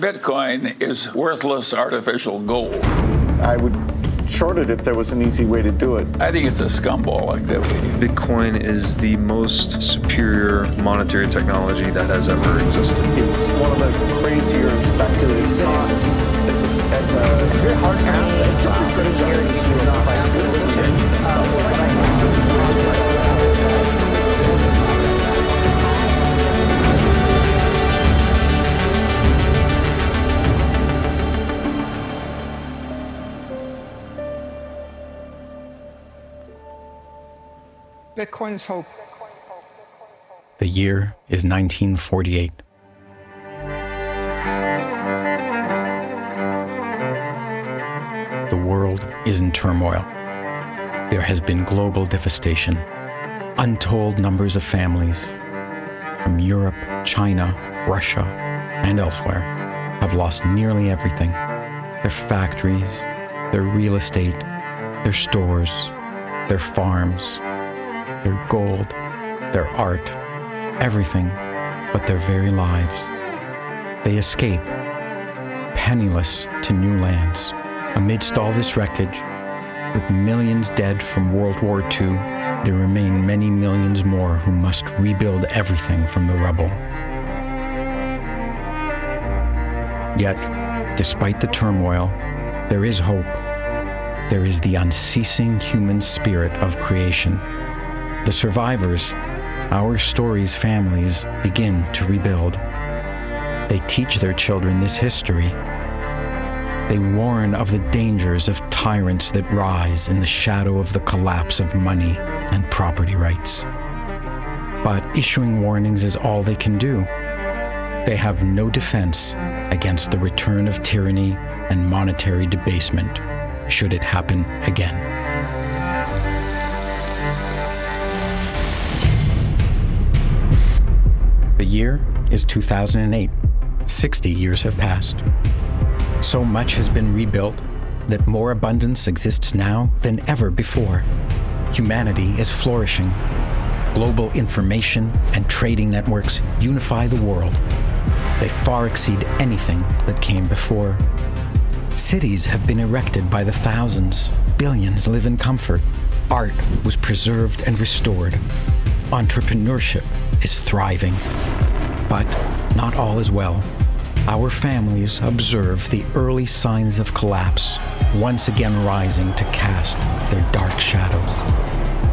Bitcoin is worthless artificial gold. I would short it if there was an easy way to do it. I think it's a scumball activity. Bitcoin is the most superior monetary technology that has ever existed. It's one of the crazier speculative stocks as a very hard asset class. Bitcoin's hope. The year is 1948. The world is in turmoil. There has been global devastation. Untold numbers of families from Europe, China, Russia, and elsewhere have lost nearly everything. Their factories, their real estate, their stores, their farms, their gold, their art, everything but their very lives. They escape, penniless to new lands. Amidst all this wreckage, with millions dead from World War II, there remain many millions more who must rebuild everything from the rubble. Yet, despite the turmoil, there is hope. There is the unceasing human spirit of creation. The survivors, our story's families, begin to rebuild. They teach their children this history. They warn of the dangers of tyrants that rise in the shadow of the collapse of money and property rights. But issuing warnings is all they can do. They have no defense against the return of tyranny and monetary debasement, should it happen again. The year is 2008. 60 years have passed. So much has been rebuilt that more abundance exists now than ever before. Humanity is flourishing. Global information and trading networks unify the world. They far exceed anything that came before. Cities have been erected by the thousands. Billions live in comfort. Art was preserved and restored. Entrepreneurship is thriving. But not all is well. Our families observe the early signs of collapse, once again rising to cast their dark shadows.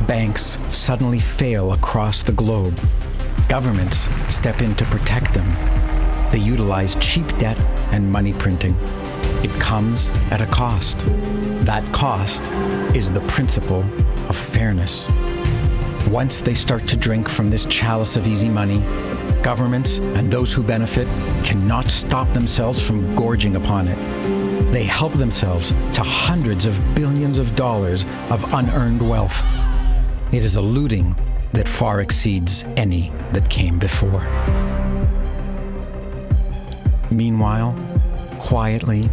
Banks suddenly fail across the globe. Governments step in to protect them. They utilize cheap debt and money printing. It comes at a cost. That cost is the principle of fairness. Once they start to drink from this chalice of easy money, governments and those who benefit cannot stop themselves from gorging upon it. They help themselves to hundreds of billions of dollars of unearned wealth. It is a looting that far exceeds any that came before. Meanwhile, quietly,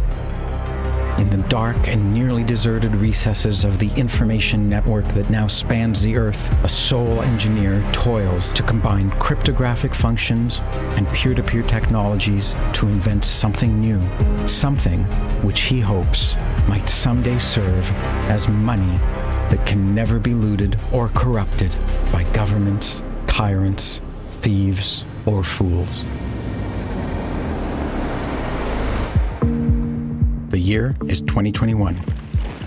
in the dark and nearly deserted recesses of the information network that now spans the earth, a sole engineer toils to combine cryptographic functions and peer-to-peer technologies to invent something new, something which he hopes might someday serve as money that can never be looted or corrupted by governments, tyrants, thieves, or fools. The year is 2021.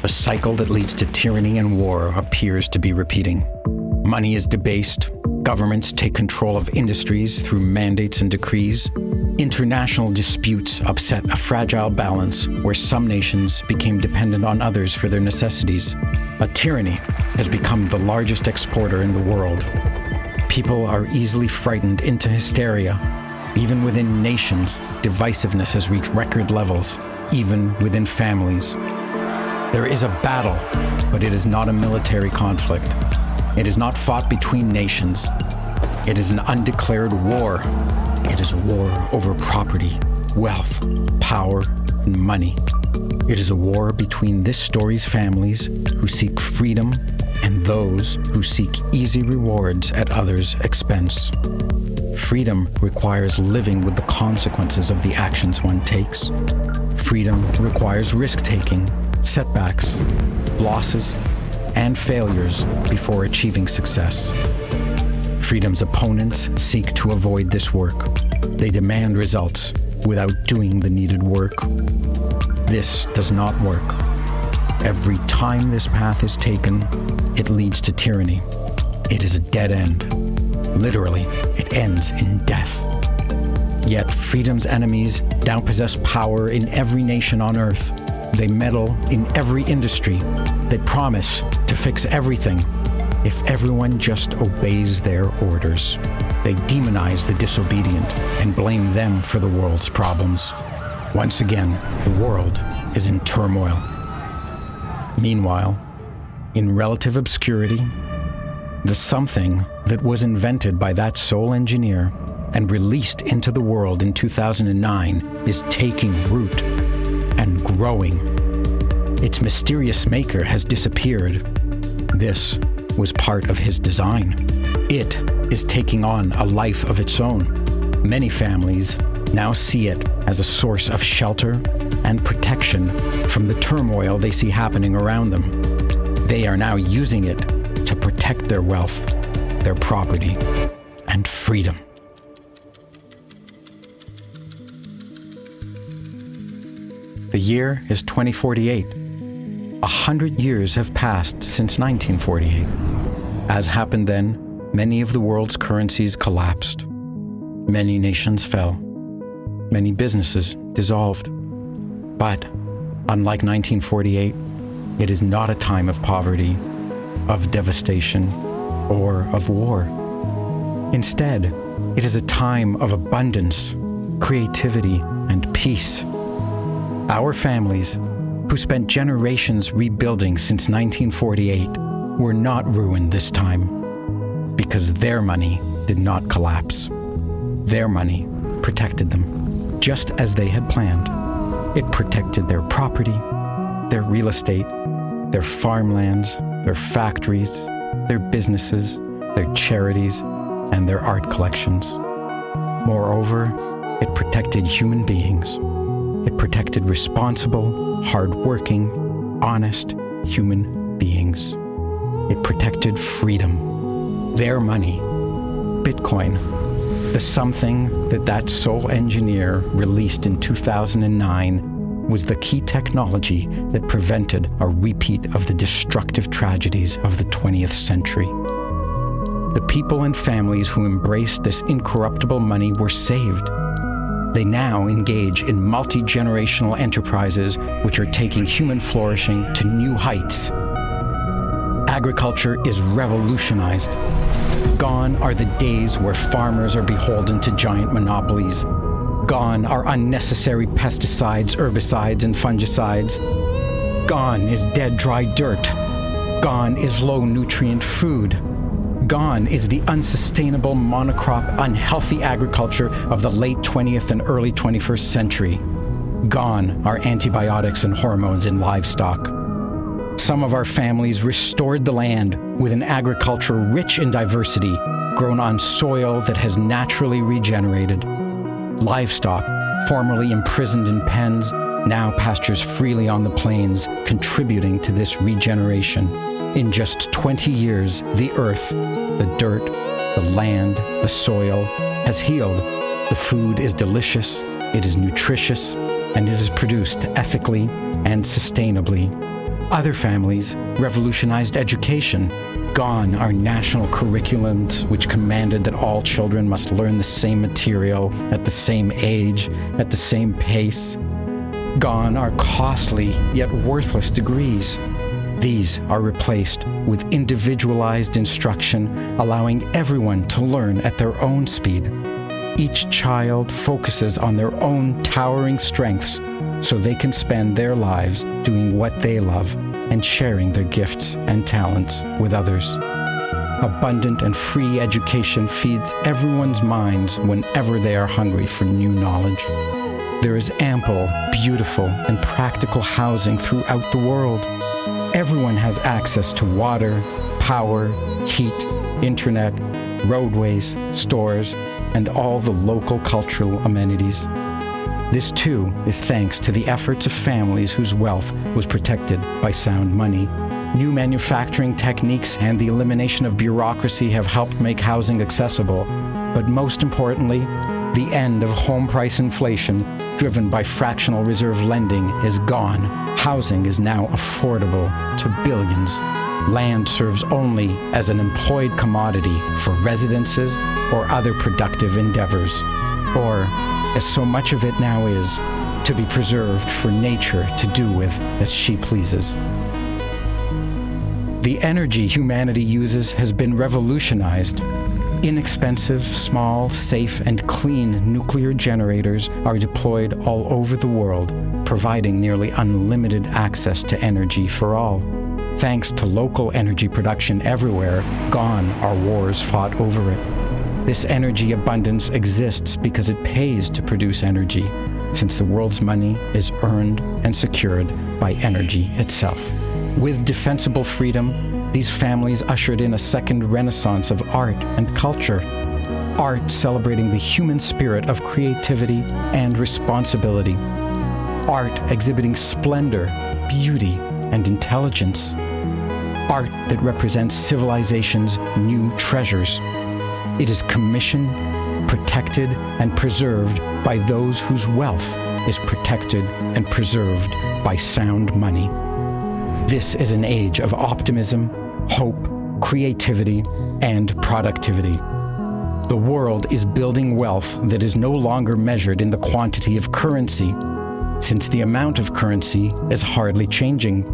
A cycle that leads to tyranny and war appears to be repeating. Money is debased. Governments take control of industries through mandates and decrees. International disputes upset a fragile balance where some nations became dependent on others for their necessities. A tyranny has become the largest exporter in the world. People are easily frightened into hysteria. Even within nations, divisiveness has reached record levels. Even within families. There is a battle, but it is not a military conflict. It is not fought between nations. It is an undeclared war. It is a war over property, wealth, power, and money. It is a war between this story's families who seek freedom and those who seek easy rewards at others' expense. Freedom requires living with the consequences of the actions one takes. Freedom requires risk-taking, setbacks, losses, and failures before achieving success. Freedom's opponents seek to avoid this work. They demand results without doing the needed work. This does not work. Every time this path is taken, it leads to tyranny. It is a dead end. Literally, it ends in death. Yet freedom's enemies now possess power in every nation on earth. They meddle in every industry. They promise to fix everything if everyone just obeys their orders. They demonize the disobedient and blame them for the world's problems. Once again, the world is in turmoil. Meanwhile, in relative obscurity, the something that was invented by that sole engineer and released into the world in 2009 is taking root and growing. Its mysterious maker has disappeared. This was part of his design. It is taking on a life of its own. Many families now see it as a source of shelter and protection from the turmoil they see happening around them. They are now using it to protect their wealth, their property, and freedom. The year is 2048. 100 years have passed since 1948. As happened then, many of the world's currencies collapsed. Many nations fell. Many businesses dissolved. But, unlike 1948, it is not a time of poverty, of devastation, or of war. Instead, it is a time of abundance, creativity, and peace. Our families, who spent generations rebuilding since 1948, were not ruined this time because their money did not collapse. Their money protected them, just as they had planned. It protected their property, their real estate, their farmlands, their factories, their businesses, their charities, and their art collections. Moreover, it protected human beings. It protected responsible, hard-working, honest human beings. It protected freedom, their money, Bitcoin, the something that sole engineer released in 2009 was the key technology that prevented a repeat of the destructive tragedies of the 20th century. The people and families who embraced this incorruptible money were saved. They now engage in multi-generational enterprises which are taking human flourishing to new heights. Agriculture is revolutionized. Gone are the days where farmers are beholden to giant monopolies. Gone are unnecessary pesticides, herbicides, and fungicides. Gone is dead, dry dirt. Gone is low-nutrient food. Gone is the unsustainable monocrop, unhealthy agriculture of the late 20th and early 21st century. Gone are antibiotics and hormones in livestock. Some of our families restored the land with an agriculture rich in diversity, grown on soil that has naturally regenerated. Livestock, formerly imprisoned in pens, now pastures freely on the plains, contributing to this regeneration. In just 20 years, the earth, the dirt, the land, the soil has healed. The food is delicious, it is nutritious, and it is produced ethically and sustainably. Other families revolutionized education. Gone are national curriculums which commanded that all children must learn the same material at the same age, at the same pace. Gone are costly yet worthless degrees. These are replaced with individualized instruction, allowing everyone to learn at their own speed. Each child focuses on their own towering strengths so they can spend their lives doing what they love and sharing their gifts and talents with others. Abundant and free education feeds everyone's minds whenever they are hungry for new knowledge. There is ample, beautiful, and practical housing throughout the world. Everyone has access to water, power, heat, internet, roadways, stores, and all the local cultural amenities. This, too, is thanks to the efforts of families whose wealth was protected by sound money. New manufacturing techniques and the elimination of bureaucracy have helped make housing accessible. But most importantly, the end of home price inflation, driven by fractional reserve lending, is gone. Housing is now affordable to billions. Land serves only as an employed commodity for residences or other productive endeavors, or, as so much of it now is, to be preserved for nature to do with as she pleases. The energy humanity uses has been revolutionized. Inexpensive, small, safe, and clean nuclear generators are deployed all over the world, providing nearly unlimited access to energy for all. Thanks to local energy production everywhere, gone are wars fought over it. This energy abundance exists because it pays to produce energy, since the world's money is earned and secured by energy itself. With defensible freedom, these families ushered in a second renaissance of art and culture. Art celebrating the human spirit of creativity and responsibility. Art exhibiting splendor, beauty, and intelligence. Art that represents civilization's new treasures. It is commissioned, protected, and preserved by those whose wealth is protected and preserved by sound money. This is an age of optimism, hope, creativity, and productivity. The world is building wealth that is no longer measured in the quantity of currency, since the amount of currency is hardly changing.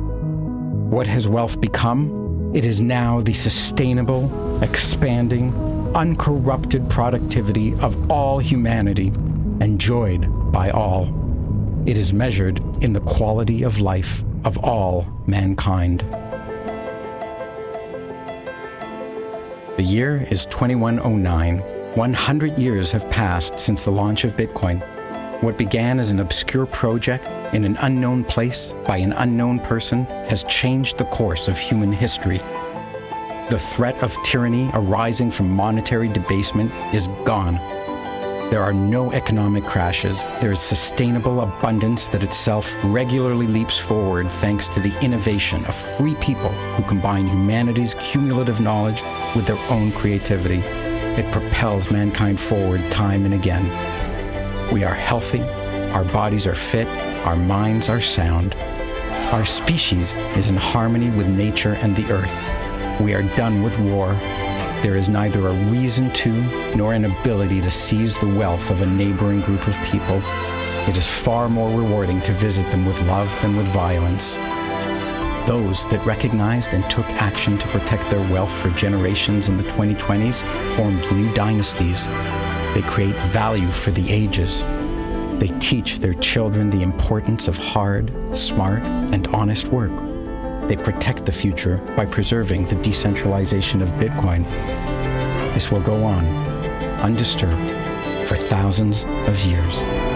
What has wealth become? It is now the sustainable, expanding, uncorrupted productivity of all humanity, enjoyed by all. It is measured in the quality of life of all mankind. The year is 2109. 100 years have passed since the launch of Bitcoin. What began as an obscure project in an unknown place by an unknown person has changed the course of human history. The threat of tyranny arising from monetary debasement is gone. There are no economic crashes. There is sustainable abundance that itself regularly leaps forward thanks to the innovation of free people who combine humanity's cumulative knowledge with their own creativity. It propels mankind forward time and again. We are healthy, our bodies are fit, our minds are sound. Our species is in harmony with nature and the earth. We are done with war. There is neither a reason to nor an ability to seize the wealth of a neighboring group of people. It is far more rewarding to visit them with love than with violence. Those that recognized and took action to protect their wealth for generations in the 2020s formed new dynasties. They create value for the ages. They teach their children the importance of hard, smart, and honest work. They protect the future by preserving the decentralization of Bitcoin. This will go on, undisturbed, for thousands of years.